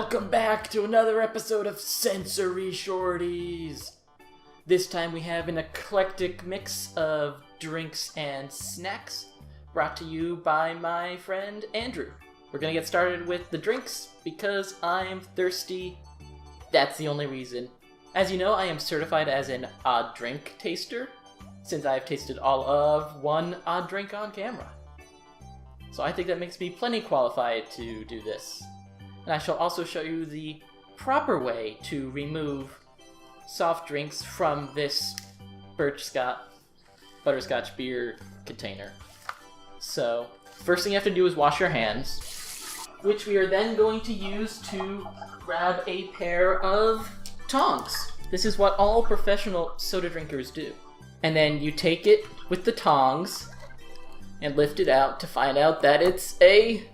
Welcome back to another episode of Sensory Shorties. This time we have an eclectic mix of drinks and snacks brought to you by my friend Andrew. We're gonna get started with the drinks because I'm thirsty. That's the only reason. As you know, I am certified as an odd drink taster since I've tasted all of one odd drink on camera. So I think that makes me plenty qualified to do this. And I shall also show you the proper way to remove soft drinks from this butterscotch beer container. So, first thing you have to do is wash your hands, which we are then going to use to grab a pair of tongs. This is what all professional soda drinkers do. And then you take it with the tongs and lift it out to find out that it's a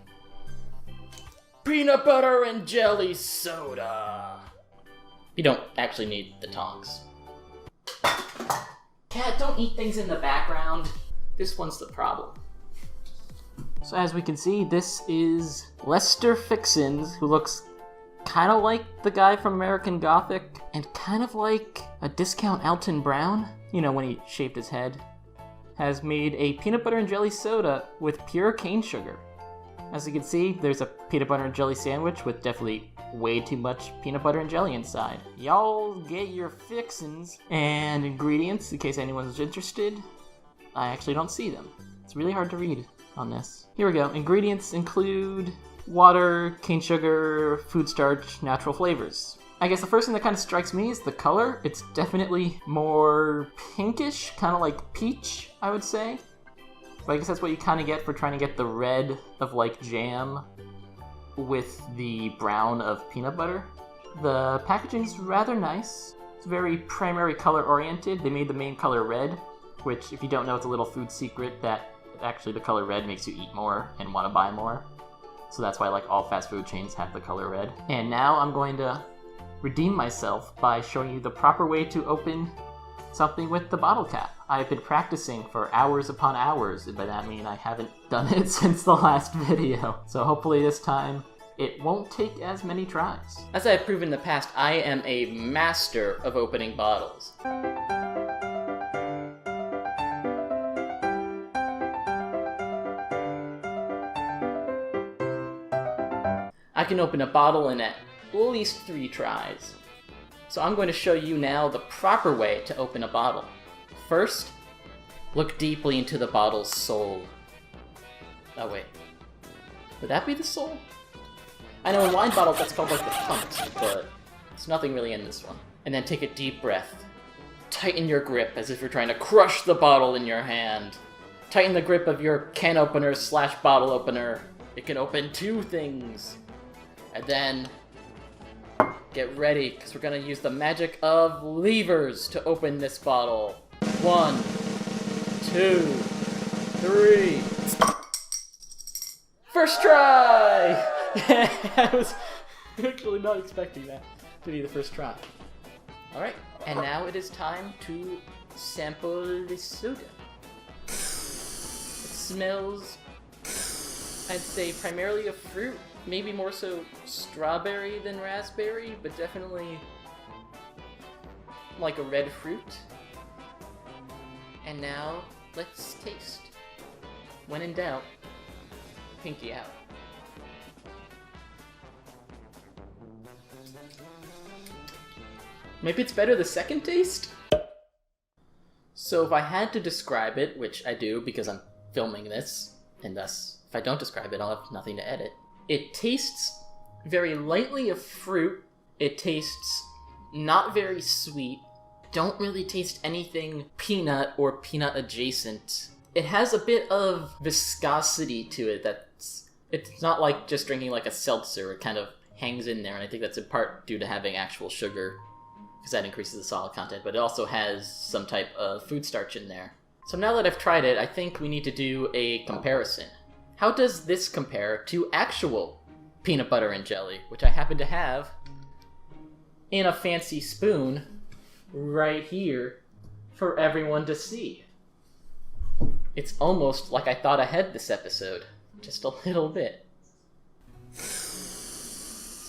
peanut butter and jelly soda. You don't actually need the tongs. Cat, don't eat things in the background. This one's the problem. So as we can see, this is Lester Fixins, who looks kind of like the guy from American Gothic, and kind of like a discount Alton Brown, you know, when he shaved his head, has made a peanut butter and jelly soda with pure cane sugar. As you can see, there's a peanut butter and jelly sandwich with definitely way too much peanut butter and jelly inside. Y'all get your fixins and ingredients in case anyone's interested. I actually don't see them. It's really hard to read on this. Here we go. Ingredients include water, cane sugar, food starch, natural flavors. I guess the first thing that kind of strikes me is the color. It's definitely more pinkish, kind of like peach, I would say. But I guess that's what you kind of get for trying to get the red of like jam with the brown of peanut butter. The packaging's rather nice. It's very primary color oriented. They made the main color red, which if you don't know, it's a little food secret that actually the color red makes you eat more and want to buy more. So that's why like all fast food chains have the color red. And now I'm going to redeem myself by showing you the proper way to open something with the bottle cap. I've been practicing for hours upon hours, but that means I haven't done it since the last video. So hopefully this time it won't take as many tries. As I have proven in the past, I am a master of opening bottles. I can open a bottle in at least 3 tries. So I'm going to show you now the proper way to open a bottle. First, look deeply into the bottle's soul. Oh wait, would that be the soul? I know in wine bottles that's called like the punt, but there's nothing really in this one. And then take a deep breath. Tighten your grip as if you're trying to crush the bottle in your hand. Tighten the grip of your can opener / bottle opener. It can open 2 things. And then get ready, because we're going to use the magic of levers to open this bottle. 1, 2, 3. First try! I was actually not expecting that to be the first try. Alright, and now it is time to sample the soda. It smells, I'd say, primarily of fruit. Maybe more so strawberry than raspberry, but definitely like a red fruit. And now, let's taste. When in doubt, pinky out. Maybe it's better the second taste? So if I had to describe it, which I do because I'm filming this, and thus, if I don't describe it, I'll have nothing to edit. It tastes very lightly of fruit. It tastes not very sweet. Don't really taste anything peanut or peanut adjacent. It has a bit of viscosity to it it's not like just drinking like a seltzer. It kind of hangs in there, and I think that's in part due to having actual sugar, because that increases the solid content, but it also has some type of food starch in there. So now that I've tried it, I think we need to do a comparison. How does this compare to actual peanut butter and jelly, which I happen to have in a fancy spoon right here for everyone to see? It's almost like I thought ahead this episode, just a little bit.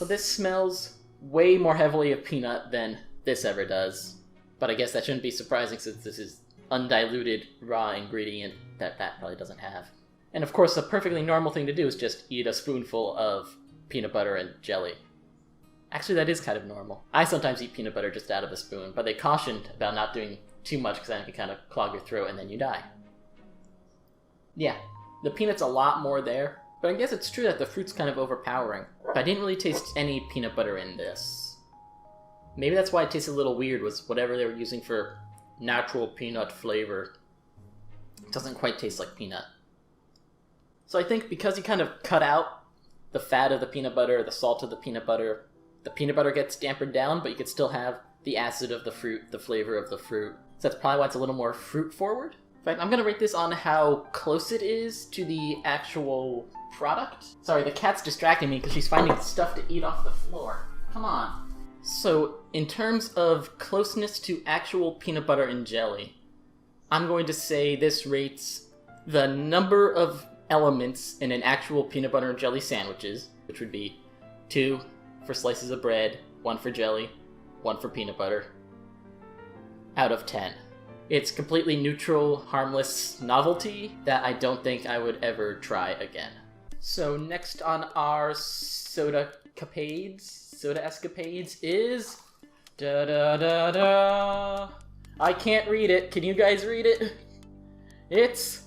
So this smells way more heavily of peanut than this ever does. But I guess that shouldn't be surprising since this is undiluted raw ingredient that probably doesn't have. And of course, a perfectly normal thing to do is just eat a spoonful of peanut butter and jelly. Actually, that is kind of normal. I sometimes eat peanut butter just out of a spoon, but they cautioned about not doing too much because then it can kind of clog your throat and then you die. Yeah, the peanut's a lot more there, but I guess it's true that the fruit's kind of overpowering. But I didn't really taste any peanut butter in this. Maybe that's why it tasted a little weird, was whatever they were using for natural peanut flavor. It doesn't quite taste like peanut. So I think because you kind of cut out the fat of the peanut butter, the salt of the peanut butter gets dampened down, but you could still have the acid of the fruit, the flavor of the fruit. So that's probably why it's a little more fruit forward. In fact, I'm going to rate this on how close it is to the actual product. Sorry, the cat's distracting me because she's finding stuff to eat off the floor. Come on. So, in terms of closeness to actual peanut butter and jelly, I'm going to say this rates the number of elements in an actual peanut butter and jelly sandwiches, which would be 2 for slices of bread, 1 for jelly, 1 for peanut butter, out of 10. It's completely neutral, harmless novelty that I don't think I would ever try again. So next on our soda escapades is da-da-da-da. I can't read it. Can you guys read it? It's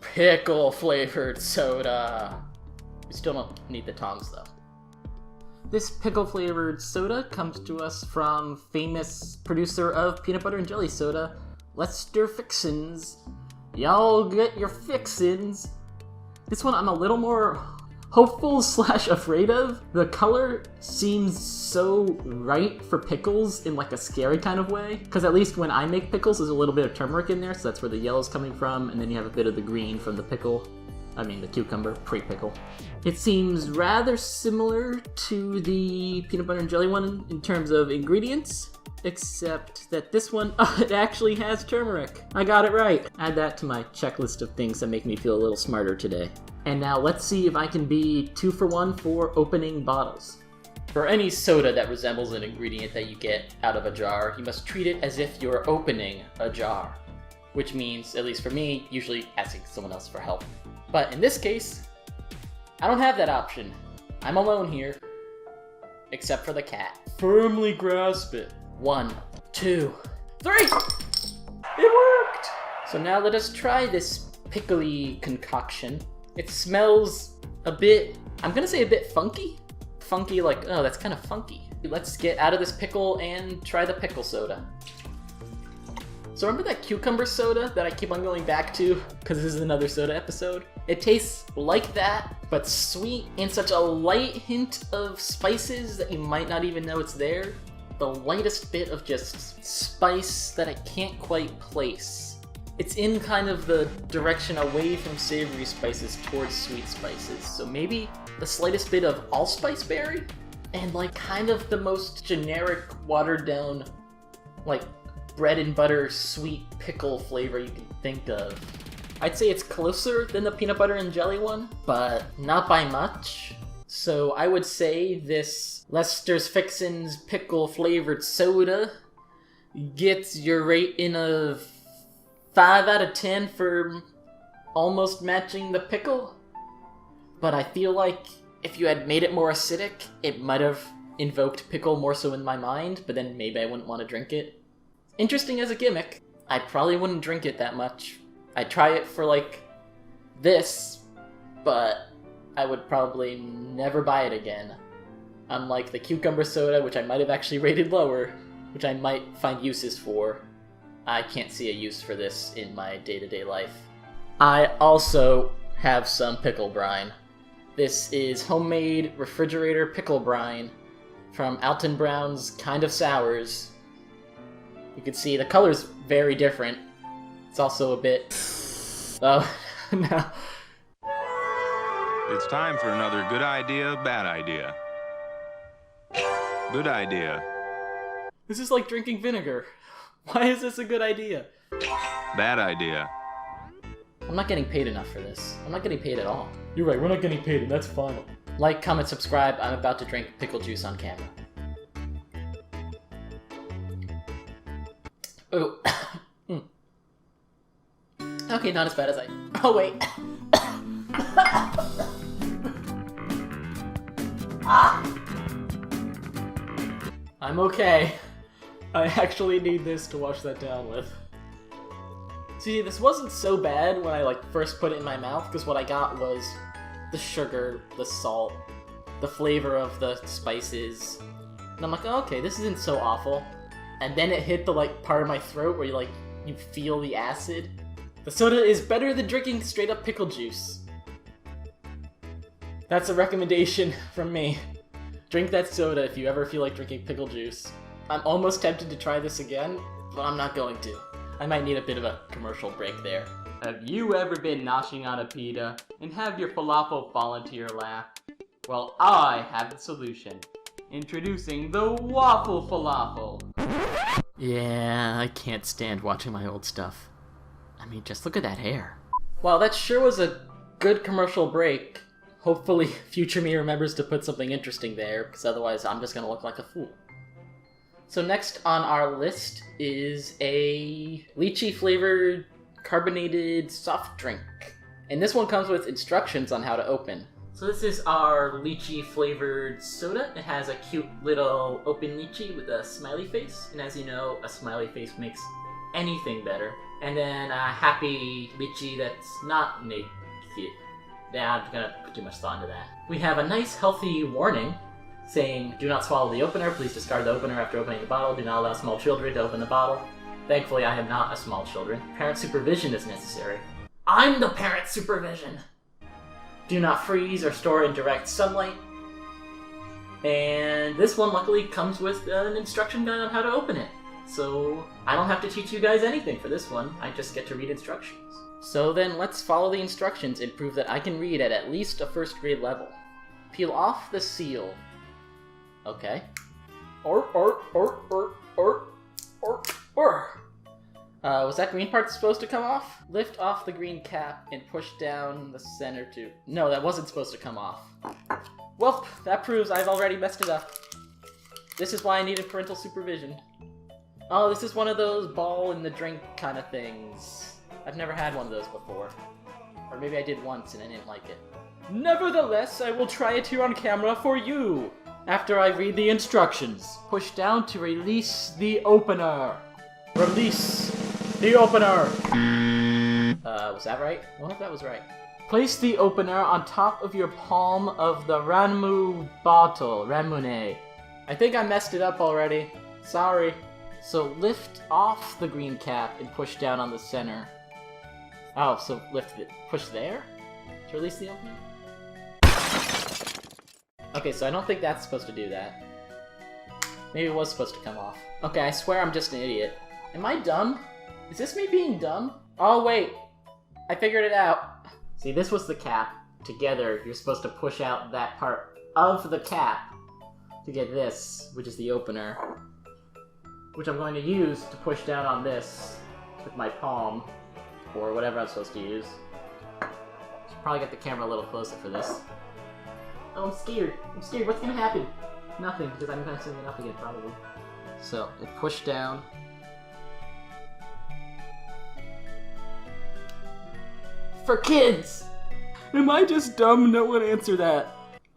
pickle flavored soda. We still don't need the tongs though. This pickle flavored soda comes to us from famous producer of peanut butter and jelly soda, Lester Fixins. Y'all get your fixins. This one I'm a little more hopeful / afraid of. The color seems so right for pickles in like a scary kind of way. Because at least when I make pickles, there's a little bit of turmeric in there, so that's where the yellow's coming from, and then you have a bit of the green from the the cucumber, pre-pickle. It seems rather similar to the peanut butter and jelly one in terms of ingredients, except that this one, it actually has turmeric. I got it right. Add that to my checklist of things that make me feel a little smarter today. And now let's see if I can be 2 for 1 for opening bottles. For any soda that resembles an ingredient that you get out of a jar, you must treat it as if you're opening a jar. Which means, at least for me, usually asking someone else for help. But in this case, I don't have that option. I'm alone here. Except for the cat. Firmly grasp it. 1, 2, 3! It worked! So now let us try this pickly concoction. It smells a bit, I'm gonna say a bit funky. Funky like, oh, that's kind of funky. Let's get out of this pickle and try the pickle soda. So remember that cucumber soda that I keep on going back to, because this is another soda episode? It tastes like that, but sweet, and such a light hint of spices that you might not even know it's there. The lightest bit of just spice that I can't quite place. It's in kind of the direction away from savory spices towards sweet spices. So maybe the slightest bit of allspice berry? And like kind of the most generic, watered down, like bread and butter sweet pickle flavor you can think of. I'd say it's closer than the peanut butter and jelly one, but not by much. So I would say this Lester's Fixins pickle flavored soda gets your rating of 5 out of 10 for almost matching the pickle. But I feel like if you had made it more acidic, it might have invoked pickle more so in my mind, but then maybe I wouldn't want to drink it. Interesting as a gimmick. I probably wouldn't drink it that much. I'd try it for like this, but I would probably never buy it again. Unlike the cucumber soda, which I might have actually rated lower, which I might find uses for. I can't see a use for this in my day-to-day life. I also have some pickle brine. This is homemade refrigerator pickle brine from Alton Brown's Kind of Sours. You can see the color's very different. It's also a bit... Oh, no. It's time for another good idea, bad idea. Good idea. This is like drinking vinegar. Why is this a good idea? Bad idea. I'm not getting paid enough for this. I'm not getting paid at all. You're right, we're not getting paid, and that's fine. Like, comment, subscribe. I'm about to drink pickle juice on camera. Oh. Okay, not as bad as I... Oh, wait. I'm okay. I actually need this to wash that down with. See, this wasn't so bad when I first put it in my mouth, because what I got was the sugar, the salt, the flavor of the spices. And I'm like, oh, okay, this isn't so awful. And then it hit the part of my throat where you feel the acid. The soda is better than drinking straight up pickle juice. That's a recommendation from me. Drink that soda if you ever feel like drinking pickle juice. I'm almost tempted to try this again, but I'm not going to. I might need a bit of a commercial break there. Have you ever been noshing on a pita and have your falafel fall into your lap? Well, I have the solution. Introducing the waffle falafel. Yeah, I can't stand watching my old stuff. I mean, just look at that hair. Wow, that sure was a good commercial break. Hopefully, future me remembers to put something interesting there, because otherwise I'm just gonna look like a fool. So next on our list is a lychee-flavored carbonated soft drink. And this one comes with instructions on how to open. So this is our lychee-flavored soda. It has a cute little open lychee with a smiley face. And as you know, a smiley face makes anything better. And then a happy lychee that's not naked. Yeah, I'm gonna put too much thought into that. We have a nice healthy warning saying, do not swallow the opener, please discard the opener after opening the bottle, do not allow small children to open the bottle. Thankfully, I am not a small children. Parent supervision is necessary. I'm the parent supervision! Do not freeze or store in direct sunlight. And this one luckily comes with an instruction guide on how to open it. So I don't have to teach you guys anything for this one, I just get to read instructions. So then let's follow the instructions and prove that I can read at least a first grade level. Peel off the seal. Okay. Was that green part supposed to come off? Lift off the green cap and push down the center tube. No, that wasn't supposed to come off. Well, that proves I've already messed it up. This is why I needed parental supervision. Oh, this is one of those ball in the drink kind of things. I've never had one of those before. Or maybe I did once and I didn't like it. Nevertheless, I will try it here on camera for you. After I read the instructions. Push down to release the opener. Release the opener. Was that right? I wonder if that was right. Place the opener on top of your palm of the Ranmu bottle. Ranmune. I think I messed it up already. Sorry. So lift off the green cap and push down on the center. Oh, so lift it. Push there? To release the opener? Okay, so I don't think that's supposed to do that. Maybe it was supposed to come off. Okay, I swear I'm just an idiot. Am I dumb? Is this me being dumb? Oh, wait. I figured it out. See, this was the cap. Together, you're supposed to push out that part of the cap to get this, which is the opener. Which I'm going to use to push down on this with my palm, or whatever I'm supposed to use. Should probably get the camera a little closer for this. Oh, I'm scared. I'm scared. What's gonna happen? Nothing, because I'm messing it up again, probably. So, it pushed down. For kids! Am I just dumb? No one answer that.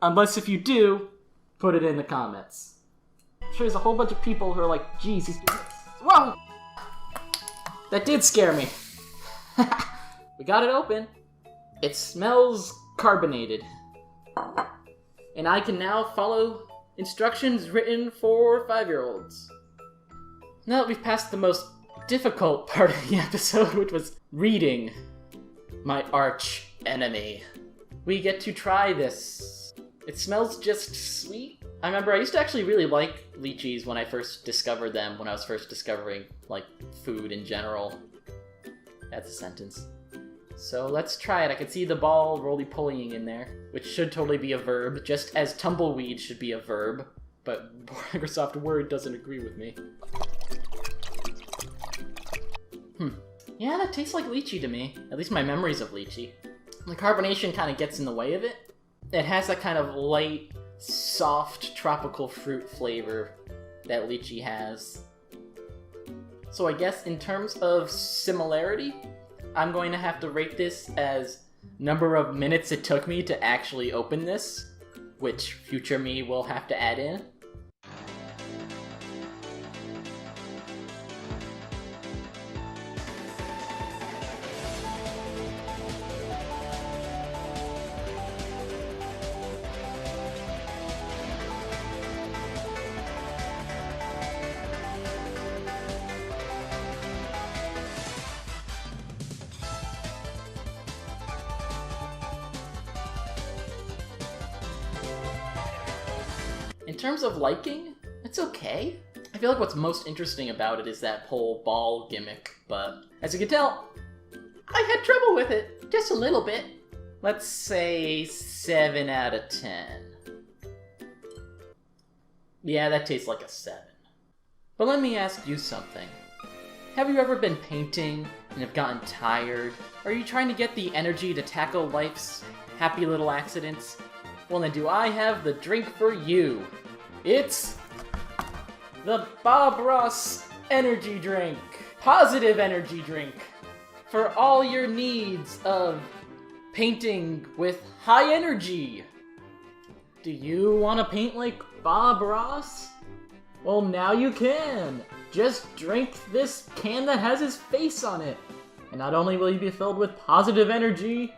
Unless if you do, put it in the comments. I'm sure there's a whole bunch of people who are like, geez, he's doing this. Whoa! That did scare me. We got it open. It smells carbonated. And I can now follow instructions written for 5-year-olds. Now that we've passed the most difficult part of the episode, which was reading, my arch enemy, we get to try this. It smells just sweet. I remember I used to actually really like lychees when I first discovered them, when I was first discovering, food in general. That's a sentence. So let's try it. I can see the ball roly-polying in there, which should totally be a verb, just as tumbleweed should be a verb, but Microsoft Word doesn't agree with me. Yeah, that tastes like lychee to me. At least my memories of lychee. The carbonation kind of gets in the way of it. It has that kind of light, soft, tropical fruit flavor that lychee has. So I guess in terms of similarity, I'm going to have to rate this as number of minutes it took me to actually open this, which future me will have to add in. In terms of liking, it's okay. I feel like what's most interesting about it is that whole ball gimmick, but as you can tell, I had trouble with it, just a little bit. Let's say 7 out of 10. Yeah, that tastes like a 7. But let me ask you something. Have you ever been painting and have gotten tired? Are you trying to get the energy to tackle life's happy little accidents? Well, then do I have the drink for you. It's the Bob Ross Energy Drink. Positive energy drink for all your needs of painting with high energy. Do you want to paint like Bob Ross? Well, now you can. Just drink this can that has his face on it. And not only will you be filled with positive energy,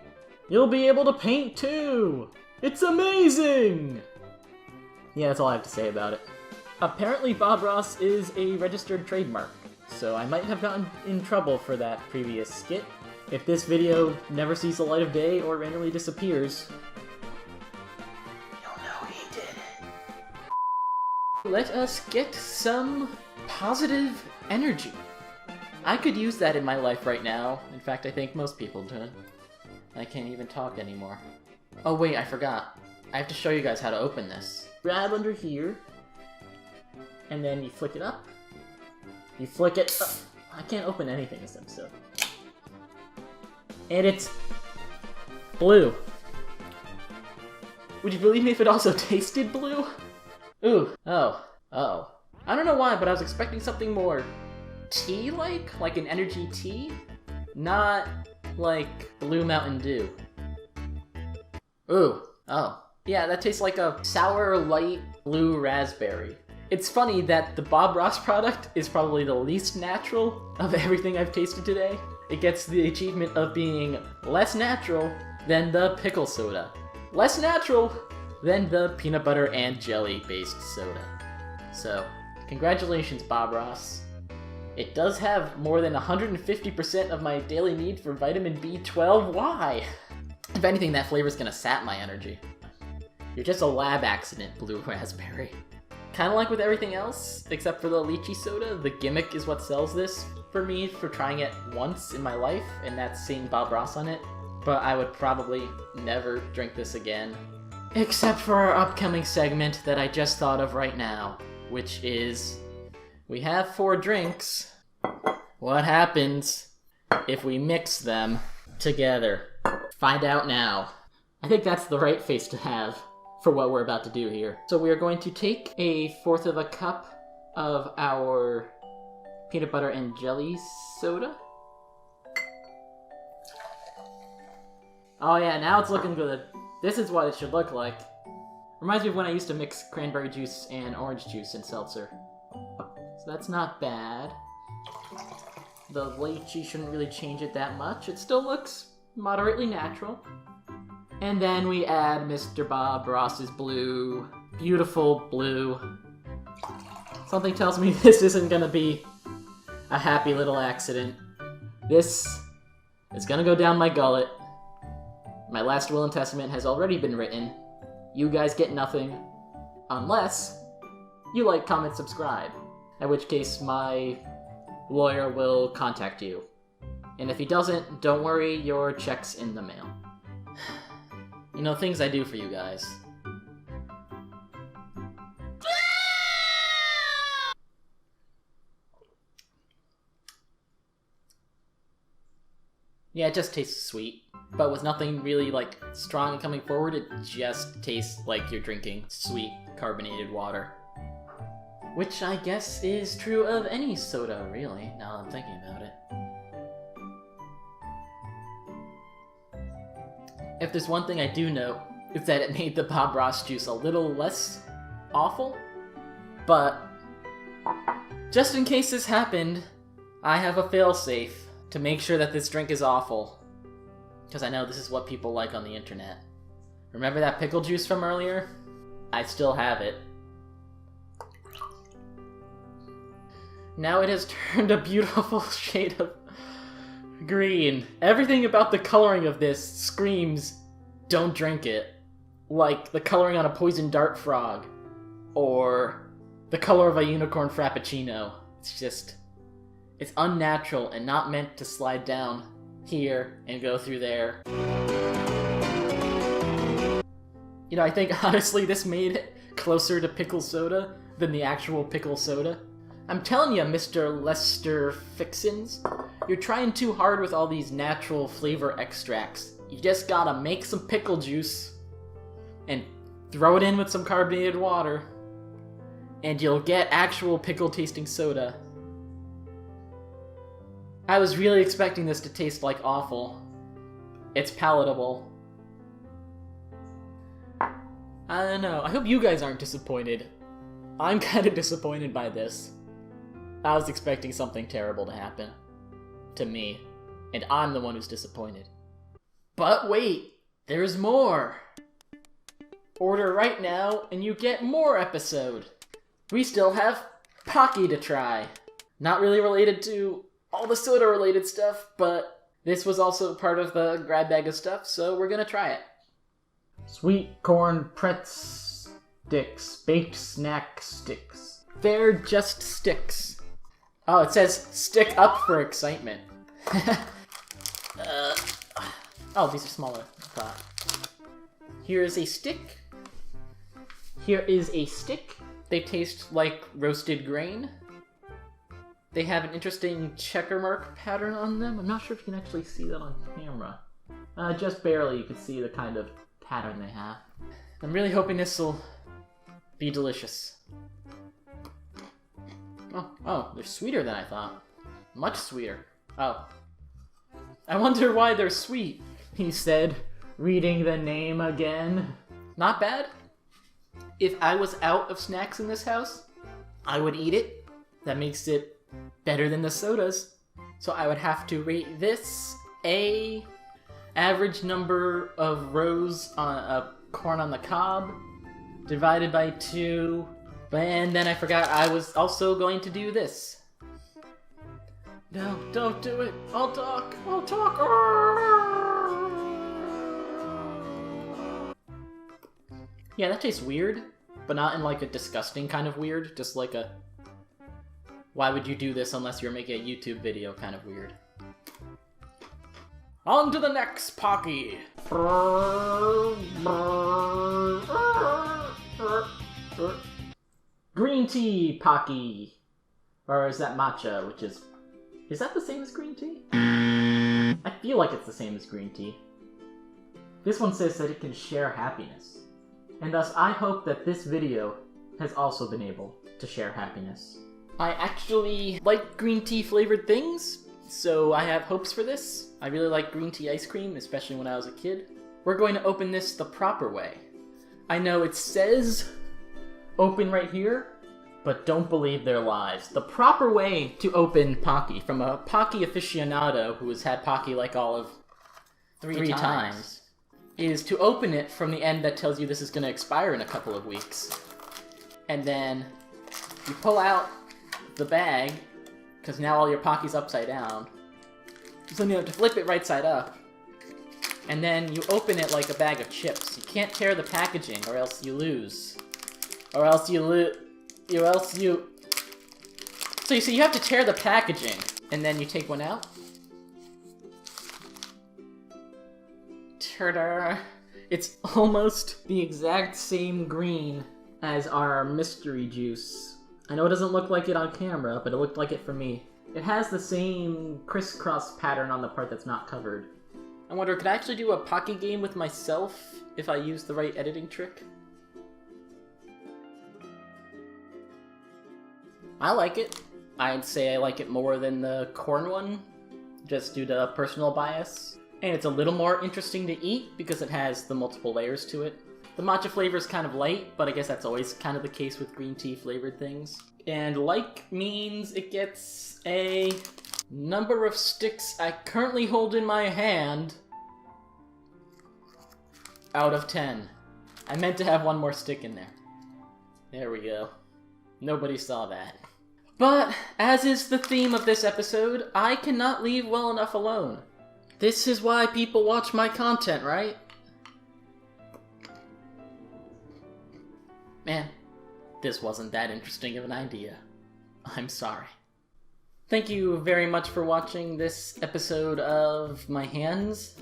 you'll be able to paint too. It's amazing! Yeah, that's all I have to say about it. Apparently Bob Ross is a registered trademark, so I might have gotten in trouble for that previous skit. If this video never sees the light of day or randomly disappears, you'll know he did it. Let us get some positive energy. I could use that in my life right now. In fact, I think most people do. I can't even talk anymore. Oh wait, I forgot. I have to show you guys how to open this. Grab under here, and then you flick it up. You flick it up. I can't open anything this episode. And it's blue. Would you believe me if it also tasted blue? Ooh, oh. I don't know why, but I was expecting something more tea-like an energy tea, not like Blue Mountain Dew. Ooh, oh. Yeah, that tastes like a sour, light blue raspberry. It's funny that the Bob Ross product is probably the least natural of everything I've tasted today. It gets the achievement of being less natural than the Pickle Soda. Less natural than the peanut butter and jelly-based soda. So, congratulations, Bob Ross. It does have more than 150% of my daily need for vitamin B12. Why? If anything, that flavor's gonna sap my energy. You're just a lab accident, blue raspberry. Kinda like with everything else, except for the Lychee Soda, the gimmick is what sells this for me for trying it once in my life, and that's seeing Bob Ross on it. But I would probably never drink this again. Except for our upcoming segment that I just thought of right now, which is, we have 4 drinks. What happens if we mix them together? Find out now. I think that's the right face to have for what we're about to do here. So we are going to take 1/4 of a cup of our peanut butter and jelly soda. Oh yeah, now it's looking good. This is what it should look like. Reminds me of when I used to mix cranberry juice and orange juice in seltzer. So that's not bad. The lychee shouldn't really change it that much. It still looks moderately natural. And then we add Mr. Bob Ross's blue. Beautiful blue. Something tells me this isn't gonna be a happy little accident. This is gonna go down my gullet. My last will and testament has already been written. You guys get nothing. Unless you like, comment, subscribe. In which case my lawyer will contact you. And if he doesn't, don't worry, your check's in the mail. You know, things I do for you guys. Yeah, it just tastes sweet. but with nothing really like strong coming forward. It just tastes like you're drinking sweet carbonated water. Which I guess is true of any soda, really, now that I'm thinking about it. If there's one thing I do know, it's that it made the Bob Ross juice a little less awful. But just in case this happened, I have a failsafe to make sure that this drink is awful. Because I know this is what people like on the internet. Remember that pickle juice from earlier? I still have it. Now it has turned a beautiful shade of green. Everything about the coloring of this screams, don't drink it. Like the coloring on a poison dart frog. Or the color of a unicorn frappuccino. It's just, it's unnatural and not meant to slide down here and go through there. You know, I think honestly this made it closer to Pickle Soda than the actual Pickle Soda. I'm telling you, Mr. Lester Fixins, you're trying too hard with all these natural flavor extracts. You just gotta make some pickle juice and throw it in with some carbonated water, and you'll get actual pickle-tasting soda. I was really expecting this to taste like awful. It's palatable. I don't know. I hope you guys aren't disappointed. I'm kind of disappointed by this. I was expecting something terrible to happen. To me. And I'm the one who's disappointed. But wait! There's more! Order right now, and you get more episode! We still have Pocky to try. Not really related to all the soda-related stuff, but this was also part of the grab bag of stuff, so we're gonna try it. Sweet corn pretz sticks. Baked snack sticks. They're just sticks. Oh, it says stick up for excitement. Oh, these are smaller than I thought. Here is a stick. Here is a stick. They taste like roasted grain. They have an interesting checker mark pattern on them. I'm not sure if you can actually see that on camera. Just barely, you can see the kind of pattern they have. I'm really hoping this will be delicious. Oh, they're sweeter than I thought. Much sweeter. Oh. I wonder why they're sweet, he said, reading the name again. Not bad. If I was out of snacks in this house, I would eat it. That makes it better than the sodas. So I would have to rate this a average number of rows on corn on the cob divided by 2. And then I forgot I was also going to do this. No, don't do it. I'll talk. I'll talk. Yeah, that tastes weird, but not in like a disgusting kind of weird. Just like a, why would you do this unless you're making a YouTube video kind of weird. On to the next Pocky. Green tea Pocky. Or is that matcha, which is that the same as green tea? I feel like it's the same as green tea. This one says that it can share happiness. And thus I hope that this video has also been able to share happiness. I actually like green tea flavored things, so I have hopes for this. I really like green tea ice cream, especially when I was a kid. We're going to open this the proper way. I know it says open right here, but don't believe their lies. The proper way to open Pocky, from a Pocky aficionado who has had Pocky like all of three times, is to open it from the end that tells you this is going to expire in a couple of weeks. And then you pull out the bag, because now all your Pocky's upside down. So then you have to flip it right side up. And then you open it like a bag of chips. You can't tear the packaging or else you lose. So you see, you have to tear the packaging, and then you take one out. Ta-da! It's almost the exact same green as our mystery juice. I know it doesn't look like it on camera, but it looked like it for me. It has the same crisscross pattern on the part that's not covered. I wonder, could I actually do a Pocky game with myself if I use the right editing trick? I like it. I'd say I like it more than the corn one, just due to personal bias. And it's a little more interesting to eat because it has the multiple layers to it. The matcha flavor is kind of light, but I guess that's always kind of the case with green tea flavored things. And like means it gets a number of sticks I currently hold in my hand out of 10. I meant to have one more stick in there. There we go. Nobody saw that. But, as is the theme of this episode, I cannot leave well enough alone. This is why people watch my content, right? Man, this wasn't that interesting of an idea. I'm sorry. Thank you very much for watching this episode of my hands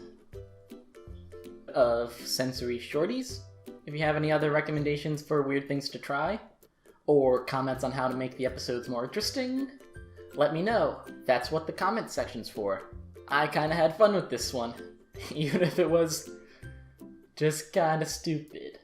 of sensory shorties. If you have any other recommendations for weird things to try, or comments on how to make the episodes more interesting, let me know. That's what the comment section's for. I kinda had fun with this one, even if it was just kinda stupid.